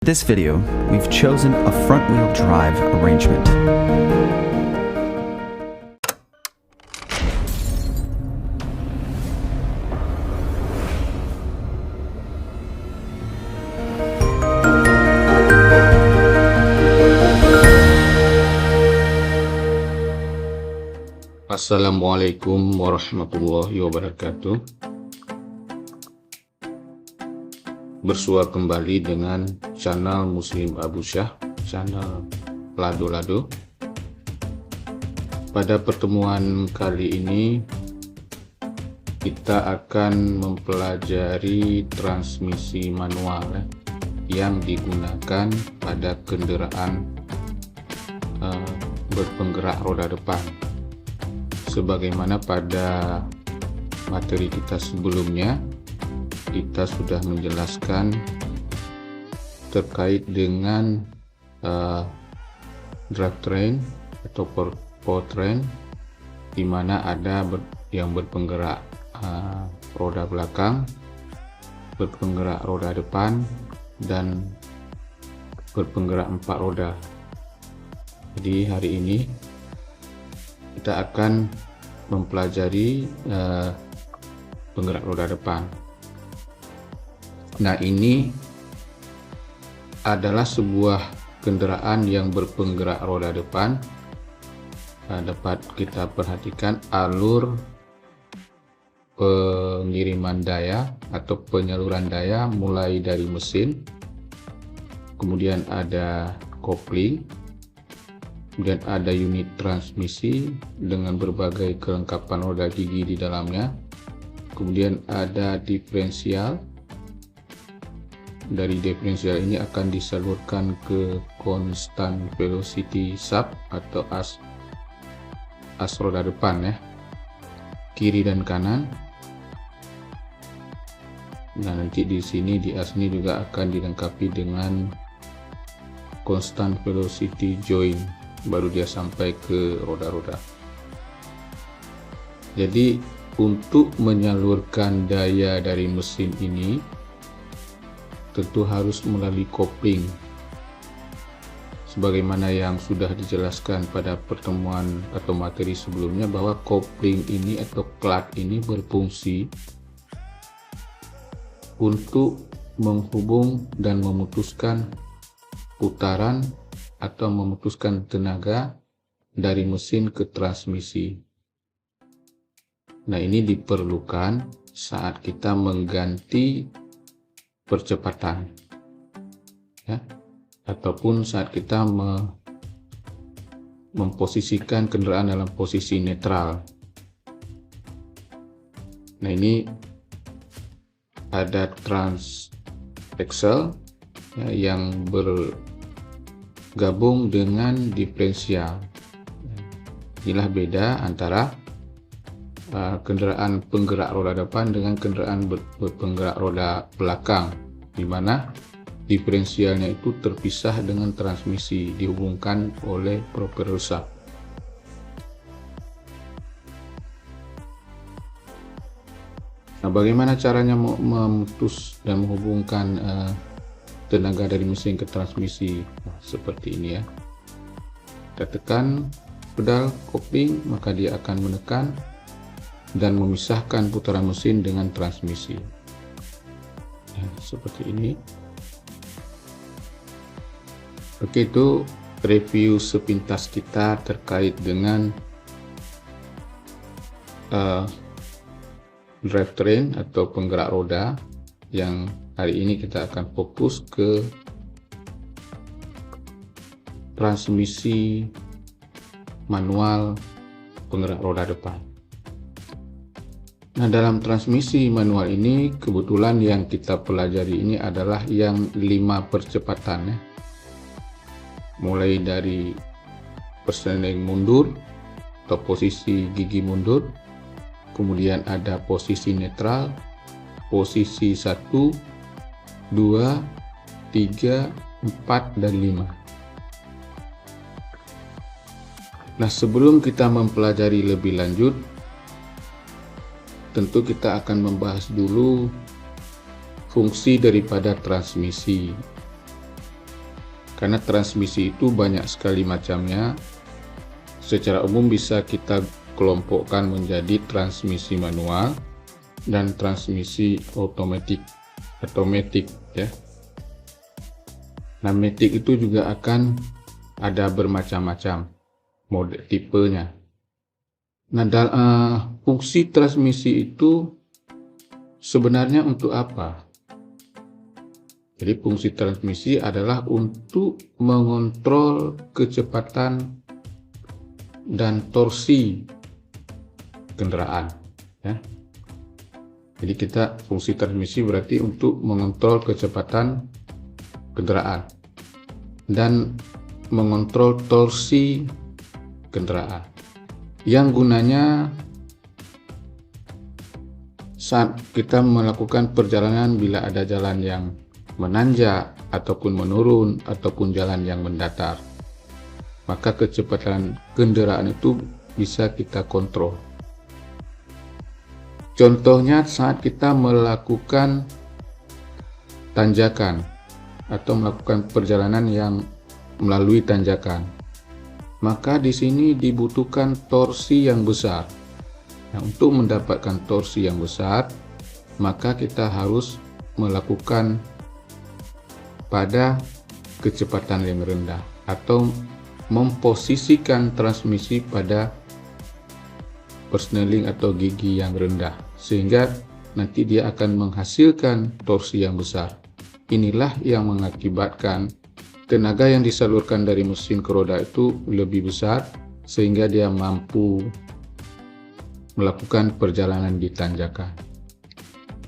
this video, we've chosen a front-wheel drive arrangement. Assalamualaikum warahmatullahi wabarakatuh. Bersua kembali dengan channel Muslim Abu Syah, channel Lado-Lado. Pada pertemuan kali ini kita akan mempelajari transmisi manual yang digunakan pada kendaraan berpenggerak roda depan. Sebagaimana pada materi kita sebelumnya, kita sudah menjelaskan terkait dengan drivetrain atau powertrain, di mana ada yang berpenggerak roda belakang, berpenggerak roda depan, dan berpenggerak 4 roda. Jadi hari ini kita akan mempelajari penggerak roda depan. Nah, ini adalah sebuah kendaraan yang berpenggerak roda depan. Dapat kita perhatikan alur pengiriman daya atau penyaluran daya mulai dari mesin, kemudian ada kopling, kemudian ada unit transmisi dengan berbagai kelengkapan roda gigi di dalamnya, kemudian ada diferensial. Dari diferensial ini akan disalurkan ke constant velocity sub atau as roda depan ya, kiri dan kanan. Nah, nanti di sini di as ini juga akan dilengkapi dengan constant velocity joint, baru dia sampai ke roda-roda. Jadi untuk menyalurkan daya dari mesin ini tentu harus melalui kopling, sebagaimana yang sudah dijelaskan pada pertemuan atau materi sebelumnya, bahwa kopling ini atau klak ini berfungsi untuk menghubung dan memutuskan putaran atau memutuskan tenaga dari mesin ke transmisi. Nah, ini diperlukan saat kita mengganti percepatan ya, ataupun saat kita memposisikan kendaraan dalam posisi netral. Nah, ini ada trans axle ya, yang bergabung dengan diferensial. Inilah beda antara kendaraan penggerak roda depan dengan kendaraan berpenggerak roda belakang, di mana diferensialnya itu terpisah dengan transmisi, dihubungkan oleh propeller shaft. Nah, bagaimana caranya memutus dan menghubungkan tenaga dari mesin ke transmisi? Nah, seperti ini ya. Kita tekan pedal kopling, maka dia akan menekan dan memisahkan putaran mesin dengan transmisi ya, seperti ini. Oke, itu review sepintas kita terkait dengan drivetrain atau penggerak roda, yang hari ini kita akan fokus ke transmisi manual penggerak roda depan. Nah, dalam transmisi manual ini kebetulan yang kita pelajari ini adalah yang 5 percepatan ya. Mulai dari persneling mundur atau posisi gigi mundur, kemudian ada posisi netral, posisi 1, 2, 3, 4, dan 5. Nah, sebelum kita mempelajari lebih lanjut, tentu kita akan membahas dulu fungsi daripada transmisi. karena transmisi itu banyak sekali macamnya. Secara umum bisa kita kelompokkan menjadi transmisi manual dan transmisi otomatis ya. Nah, matic itu juga akan ada bermacam-macam mode tipenya. Nah, fungsi transmisi itu sebenarnya untuk apa? Jadi fungsi transmisi adalah untuk mengontrol kecepatan dan torsi kendaraan ya. Jadi fungsi transmisi berarti untuk mengontrol kecepatan kendaraan dan mengontrol torsi kendaraan, yang gunanya saat kita melakukan perjalanan bila ada jalan yang menanjak ataupun menurun ataupun jalan yang mendatar, maka kecepatan kendaraan itu bisa kita kontrol. Contohnya saat kita melakukan tanjakan atau melakukan perjalanan yang melalui tanjakan, maka di sini dibutuhkan torsi yang besar. Nah, untuk mendapatkan torsi yang besar, maka kita harus melakukan pada kecepatan yang rendah atau memposisikan transmisi pada persneling atau gigi yang rendah, sehingga nanti dia akan menghasilkan torsi yang besar. Inilah yang mengakibatkan tenaga yang disalurkan dari mesin ke roda itu lebih besar, sehingga dia mampu melakukan perjalanan di tanjakan.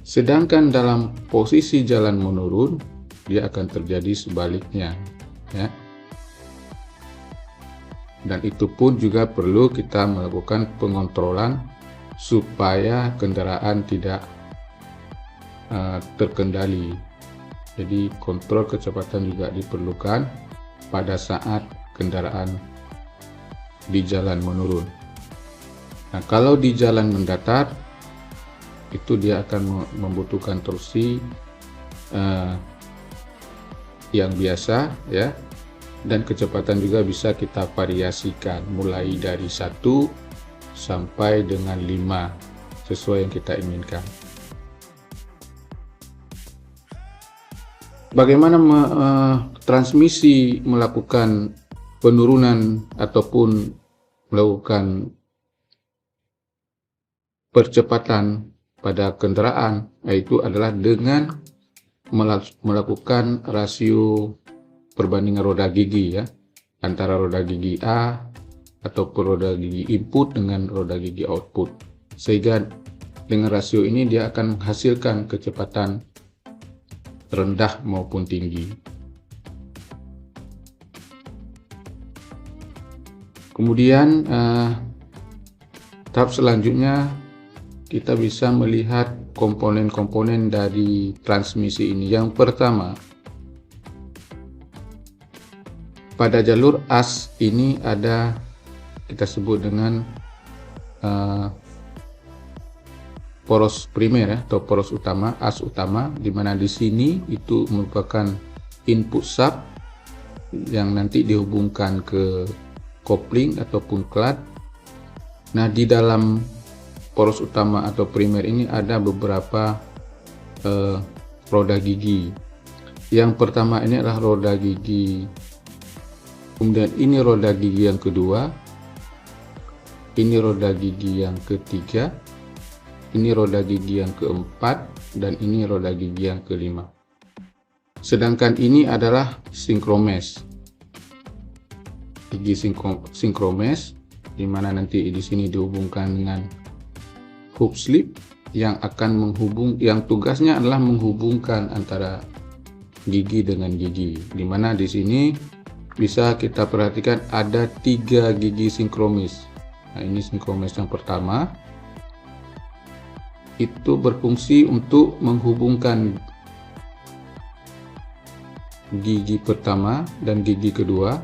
Sedangkan dalam posisi jalan menurun, dia akan terjadi sebaliknya ya. Dan itu pun juga perlu kita melakukan pengontrolan supaya kendaraan tidak terkendali. Jadi kontrol kecepatan juga diperlukan pada saat kendaraan di jalan menurun. Nah, kalau di jalan mendatar, itu dia akan membutuhkan torsi yang biasa ya, dan kecepatan juga bisa kita variasikan mulai dari 1 sampai dengan 5 sesuai yang kita inginkan. Bagaimana transmisi melakukan penurunan ataupun melakukan percepatan pada kendaraan, yaitu adalah dengan melakukan rasio perbandingan roda gigi ya, antara roda gigi A ataupun roda gigi input dengan roda gigi output, sehingga dengan rasio ini dia akan menghasilkan kecepatan rendah maupun tinggi. Kemudian tahap selanjutnya kita bisa melihat komponen-komponen dari transmisi ini. Yang pertama, pada jalur as ini ada kita sebut dengan poros primer ya, atau poros utama, as utama, di mana di sini itu merupakan input sub yang nanti dihubungkan ke kopling ataupun klad. Nah, di dalam poros utama atau primer ini ada beberapa roda gigi. Yang pertama ini adalah roda gigi, kemudian ini roda gigi yang kedua, ini roda gigi yang ketiga, ini roda gigi yang keempat, dan ini roda gigi yang kelima. Sedangkan ini adalah sinkromes, gigi sinkromes, di mana nanti di sini dihubungkan dengan hub slip yang akan yang tugasnya adalah menghubungkan antara gigi dengan gigi, di mana di sini bisa kita perhatikan ada 3 gigi sinkromis. Nah, ini sinkromes yang pertama itu berfungsi untuk menghubungkan gigi pertama dan gigi kedua.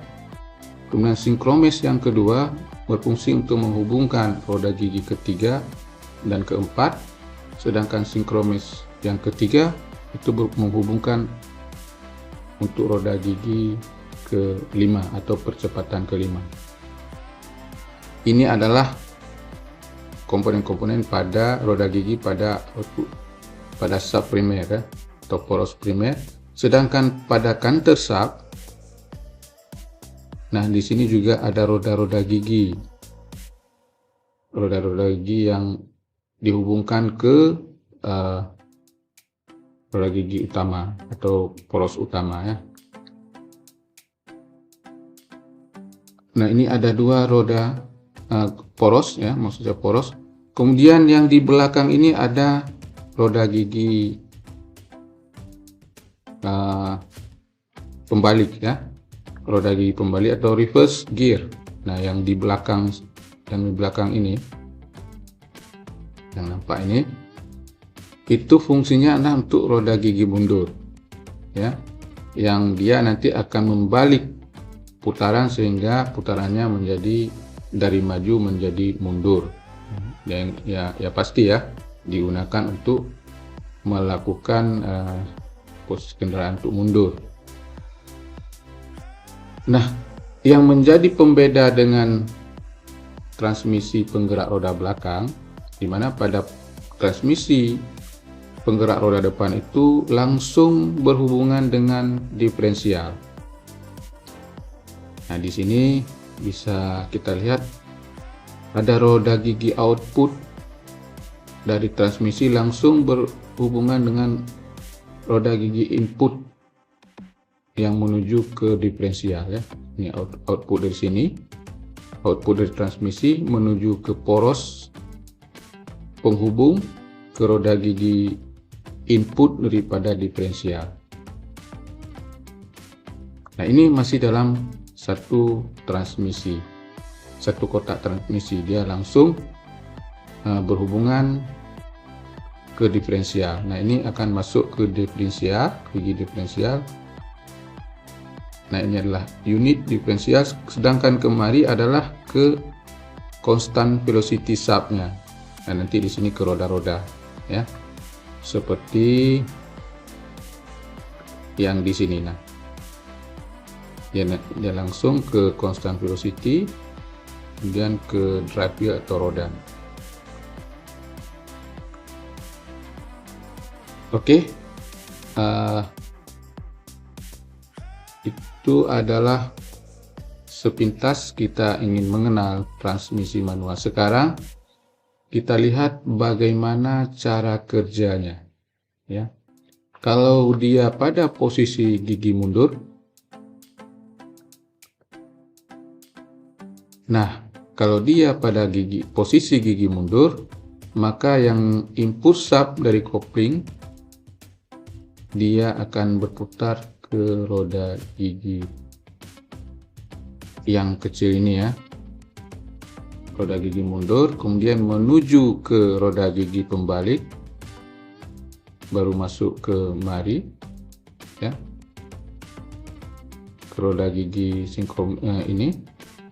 Kemudian sinkromes yang kedua berfungsi untuk menghubungkan roda gigi ketiga dan keempat, sedangkan sinkromes yang ketiga itu menghubungkan untuk roda gigi kelima atau percepatan kelima. Ini adalah komponen-komponen pada roda gigi pada sub primer atau poros primer. Sedangkan pada kanker sub, nah di sini juga ada roda-roda gigi. Roda-roda gigi yang dihubungkan ke roda gigi utama atau poros utama ya. Nah, ini ada dua roda poros ya, maksudnya poros. Kemudian yang di belakang ini ada roda gigi pembalik ya, roda gigi pembalik atau reverse gear. Nah, yang di belakang ini, yang nampak ini, itu fungsinya adalah untuk roda gigi mundur ya, yang dia nanti akan membalik putaran sehingga putarannya menjadi dari maju menjadi mundur. Dan ya pasti ya digunakan untuk melakukan posisi kendaraan untuk mundur. Nah, yang menjadi pembeda dengan transmisi penggerak roda belakang, di mana pada transmisi penggerak roda depan itu langsung berhubungan dengan diferensial. Nah, di sini bisa kita lihat ada roda gigi output dari transmisi langsung berhubungan dengan roda gigi input yang menuju ke diferensial ya. Ini output dari sini, output dari transmisi menuju ke poros penghubung ke roda gigi input daripada diferensial. Nah, ini masih dalam satu transmisi, satu kotak transmisi, dia langsung berhubungan ke diferensial. Nah, ini akan masuk ke diferensial, gigi diferensial. Nah, ini adalah unit diferensial, sedangkan kemari adalah ke constant velocity sub-nya. Nah, nanti di sini ke roda-roda ya. Seperti yang di sini. Nah, dia langsung ke constant velocity, kemudian ke drive wheel atau roda. Oke, itu adalah sepintas kita ingin mengenal transmisi manual. Sekarang kita lihat bagaimana cara kerjanya ya. Kalau dia pada posisi gigi mundur, nah kalau dia pada posisi gigi mundur, maka yang input sub dari kopling dia akan berputar ke roda gigi yang kecil ini ya, roda gigi mundur, kemudian menuju ke roda gigi pembalik, baru masuk ke mari ya, ke roda gigi sinkron ini,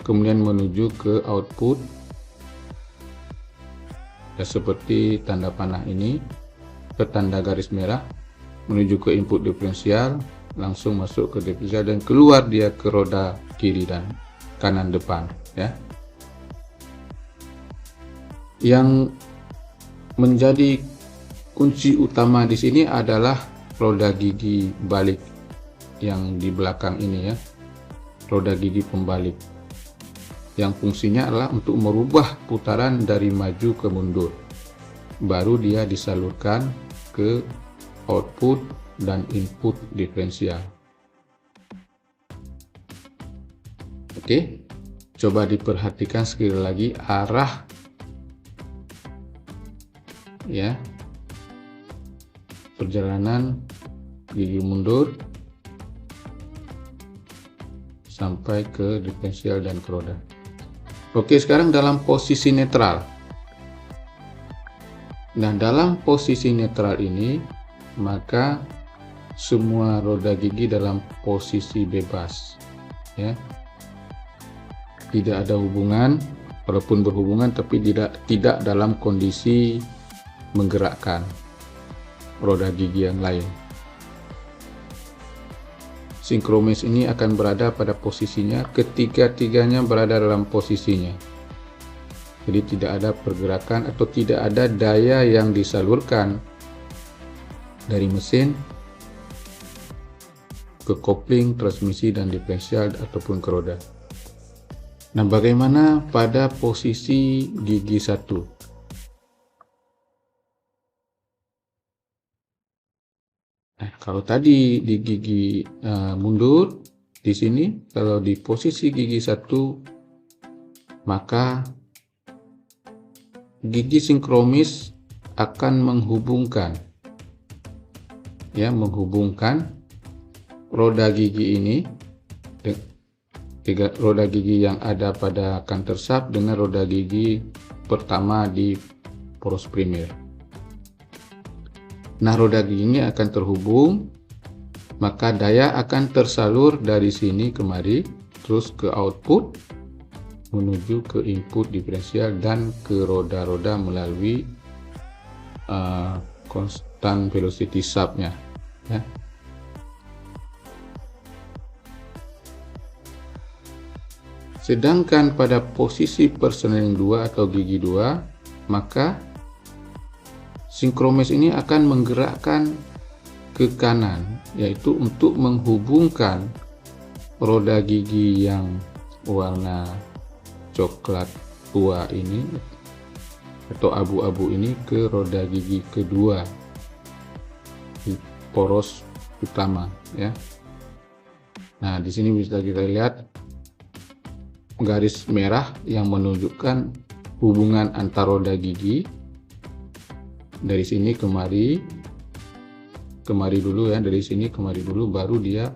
kemudian menuju ke output ya, seperti tanda panah ini, ke tanda garis merah, menuju ke input diferensial, langsung masuk ke diferensial dan keluar dia ke roda kiri dan kanan depan ya. Yang menjadi kunci utama di sini adalah roda gigi balik yang di belakang ini ya, roda gigi pembalik, yang fungsinya adalah untuk merubah putaran dari maju ke mundur, baru dia disalurkan ke output dan input diferensial. Oke, coba diperhatikan sekali lagi arah ya, perjalanan gigi mundur sampai ke diferensial dan ke roda. Oke, sekarang dalam posisi netral. Nah, dalam posisi netral ini maka semua roda gigi dalam posisi bebas ya, tidak ada hubungan, walaupun berhubungan tapi tidak dalam kondisi menggerakkan roda gigi yang lain. sinkromes ini akan berada pada posisinya, ketiga-tiganya berada dalam posisinya. Jadi tidak ada pergerakan atau tidak ada daya yang disalurkan dari mesin ke kopling, transmisi, dan diferensial ataupun ke roda. Nah, bagaimana pada posisi gigi 1? Nah, kalau tadi di gigi mundur, di sini kalau di posisi gigi 1, maka gigi sinkromis akan menghubungkan roda gigi ini, roda gigi yang ada pada kanker sap dengan roda gigi pertama di poros primer. Nah, roda gigi ini akan terhubung, maka daya akan tersalur dari sini kemari, terus ke output, menuju ke input diferensial dan ke roda-roda melalui constant velocity sub-nya. Ya. Sedangkan pada posisi persneling 2 atau gigi 2, maka sinkromes ini akan menggerakkan ke kanan, yaitu untuk menghubungkan roda gigi yang warna coklat tua ini atau abu-abu ini ke roda gigi kedua di poros utama, ya. Nah, di sini bisa kita lihat garis merah yang menunjukkan hubungan antar roda gigi. Dari sini kemari dulu, ya, dari sini kemari dulu, baru dia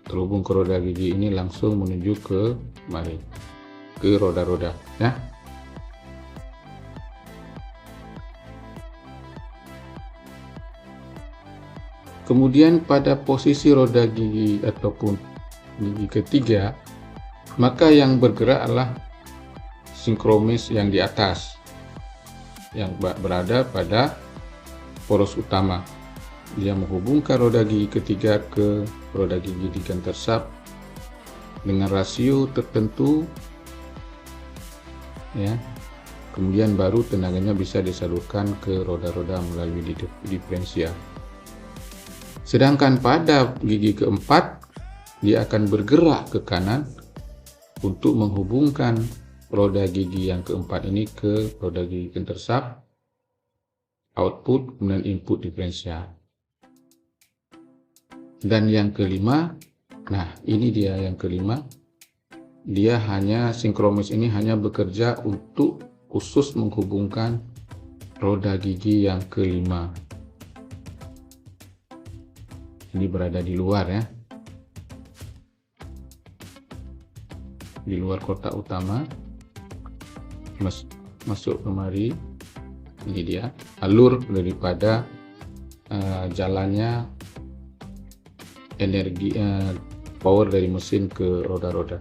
terhubung ke roda gigi ini, langsung menuju ke kemari, ke roda-roda, ya. Kemudian pada posisi roda gigi ataupun gigi ketiga, maka yang bergerak adalah sinkromes yang di atas, yang berada pada poros utama. Dia menghubungkan roda gigi ketiga ke roda gigi di kanker sap dengan rasio tertentu, ya. Kemudian baru tenaganya bisa disalurkan ke roda-roda melalui diferensial. Sedangkan pada gigi keempat, dia akan bergerak ke kanan untuk menghubungkan roda gigi yang keempat ini ke roda gigi kanker sap, output, kemudian input diferensial. Dan yang kelima, nah ini dia yang kelima, dia hanya sinkromes ini hanya bekerja untuk khusus menghubungkan roda gigi yang kelima. Ini berada di luar, ya, di luar kotak utama. Masuk kemari, ini dia alur daripada jalannya energi power dari mesin ke roda-roda.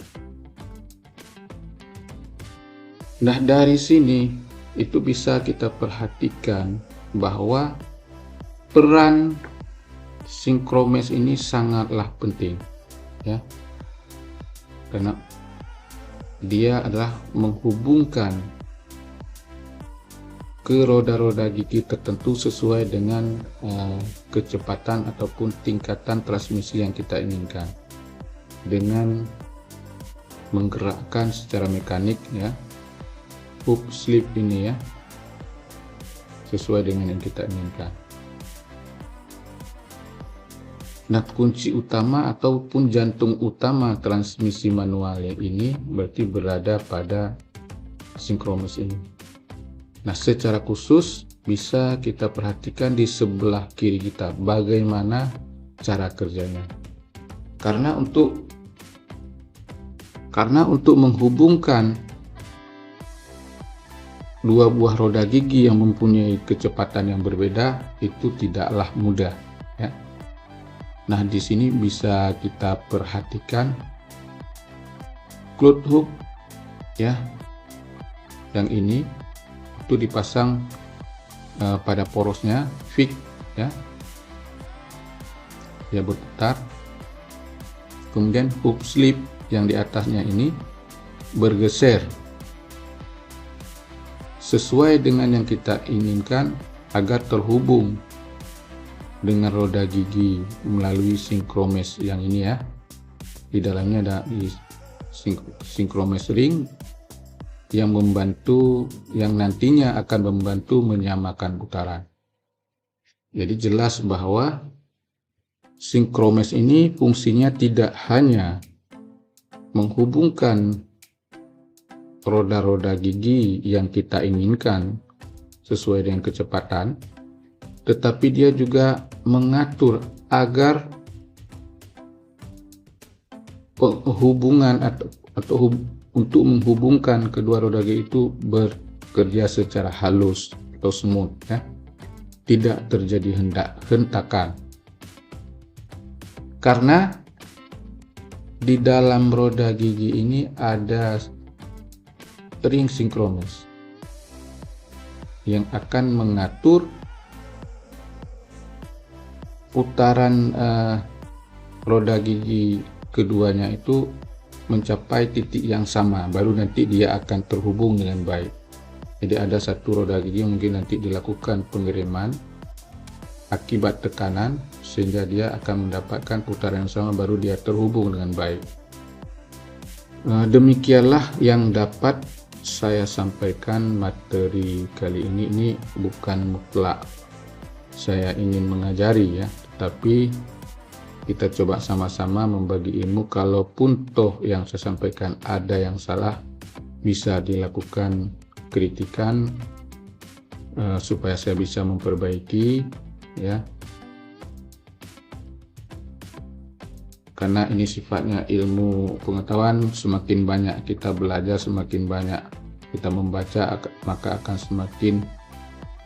Nah, dari sini itu bisa kita perhatikan bahwa peran sinkromes ini sangatlah penting, ya, karena dia adalah menghubungkan ke roda-roda gigi tertentu sesuai dengan kecepatan ataupun tingkatan transmisi yang kita inginkan, dengan menggerakkan secara mekanik, ya, hook slip ini, ya, sesuai dengan yang kita inginkan. Nah, kunci utama ataupun jantung utama transmisi manual yang ini berarti berada pada sinkromes ini. Nah, secara khusus bisa kita perhatikan di sebelah kiri kita bagaimana cara kerjanya. Karena untuk menghubungkan dua buah roda gigi yang mempunyai kecepatan yang berbeda itu tidaklah mudah, ya. Nah, di sini bisa kita perhatikan cloth hook, ya, yang ini itu dipasang pada porosnya fix, ya. dia berputar. Kemudian hook slip yang di atasnya ini bergeser sesuai dengan yang kita inginkan agar terhubung dengan roda gigi melalui synchromess yang ini ya. Di dalamnya ada synchromess ring yang nantinya akan membantu menyamakan putaran. Jadi jelas bahwa synchromess ini fungsinya tidak hanya menghubungkan roda-roda gigi yang kita inginkan sesuai dengan kecepatan, tetapi dia juga mengatur agar hubungan atau untuk menghubungkan kedua roda gigi itu bekerja secara halus atau smooth ya. Tidak terjadi hentakan. Karena di dalam roda gigi ini ada ring synchromess yang akan mengatur putaran roda gigi keduanya itu mencapai titik yang sama, baru nanti dia akan terhubung dengan baik. Jadi ada satu roda gigi yang mungkin nanti dilakukan pengiriman akibat tekanan sehingga dia akan mendapatkan putaran yang sama, baru dia terhubung dengan baik. Demikianlah yang dapat saya sampaikan materi kali ini. Ini bukan mutlak saya ingin mengajari ya, tetapi kita coba sama-sama membagi ilmu. Kalaupun toh yang saya sampaikan ada yang salah, bisa dilakukan kritikan supaya saya bisa memperbaiki ya. Karena ini sifatnya ilmu pengetahuan, semakin banyak kita belajar, semakin banyak kita membaca, maka akan semakin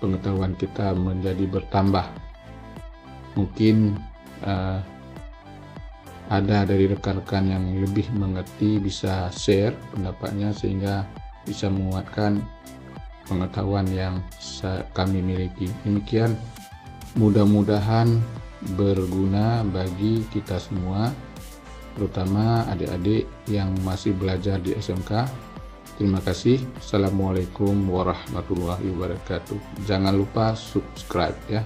pengetahuan kita menjadi bertambah. Mungkin ada dari rekan-rekan yang lebih mengerti bisa share pendapatnya sehingga bisa menguatkan pengetahuan yang kami miliki. Demikian, mudah-mudahan berguna bagi kita semua, terutama adik-adik yang masih belajar di SMK. Terima kasih. Assalamualaikum warahmatullahi wabarakatuh. Jangan lupa subscribe ya.